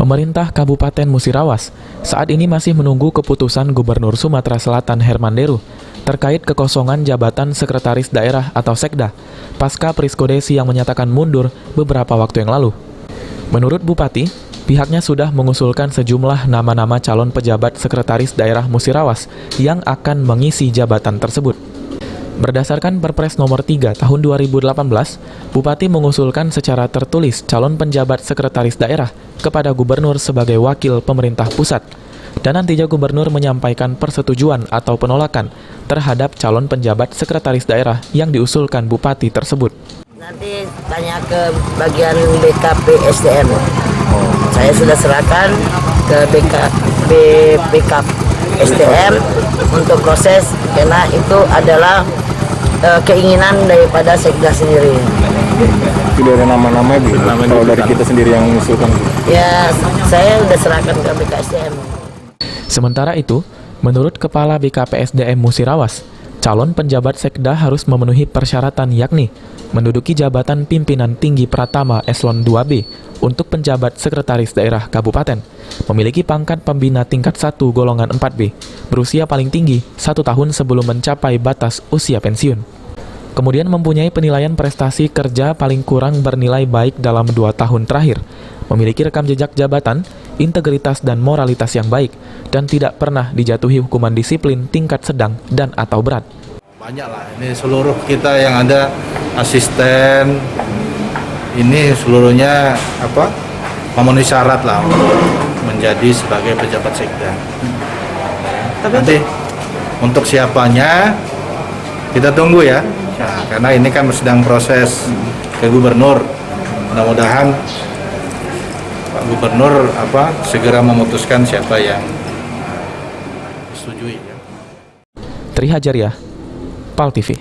Pemerintah Kabupaten Musirawas saat ini masih menunggu keputusan Gubernur Sumatera Selatan Herman Deru terkait kekosongan jabatan Sekretaris Daerah atau Sekda pasca Prisko Desi yang menyatakan mundur beberapa waktu yang lalu. Menurut Bupati, pihaknya sudah mengusulkan sejumlah nama-nama calon pejabat Sekretaris Daerah Musirawas yang akan mengisi jabatan tersebut. Berdasarkan Perpres nomor 3 tahun 2018, Bupati mengusulkan secara tertulis calon penjabat Sekretaris Daerah kepada Gubernur sebagai wakil pemerintah pusat. Dan nantinya Gubernur menyampaikan persetujuan atau penolakan terhadap calon penjabat Sekretaris Daerah yang diusulkan Bupati tersebut. Nanti tanya ke bagian BKP SDM. Saya sudah serahkan ke BKP SDM untuk proses, karena itu adalah keinginan daripada Sekda sendiri. Tidak ada nama-nama gitu, kalau dari kita sendiri yang mengusulkan. Ya, saya sudah serahkan ke BKSDM. Sementara itu, menurut Kepala BKPSDM Musirawas, calon penjabat Sekda harus memenuhi persyaratan yakni menduduki jabatan pimpinan tinggi Pratama Eselon 2B untuk penjabat Sekretaris Daerah Kabupaten, memiliki pangkat pembina tingkat 1 golongan 4B, berusia paling tinggi 1 tahun sebelum mencapai batas usia pensiun. Kemudian mempunyai penilaian prestasi kerja paling kurang bernilai baik dalam 2 tahun terakhir, memiliki rekam jejak jabatan, integritas dan moralitas yang baik, dan tidak pernah dijatuhi hukuman disiplin tingkat sedang dan atau berat. Banyak lah, ini seluruh kita yang ada asisten, ini seluruhnya memenuhi syarat lah menjadi sebagai pejabat Sekda. Nanti untuk siapanya kita tunggu ya. Nah, karena ini kan sedang proses ke Gubernur. Mudah-mudahan Pak Gubernur segera memutuskan siapa yang disetujui ya. Tri Hajariah, PAL TV.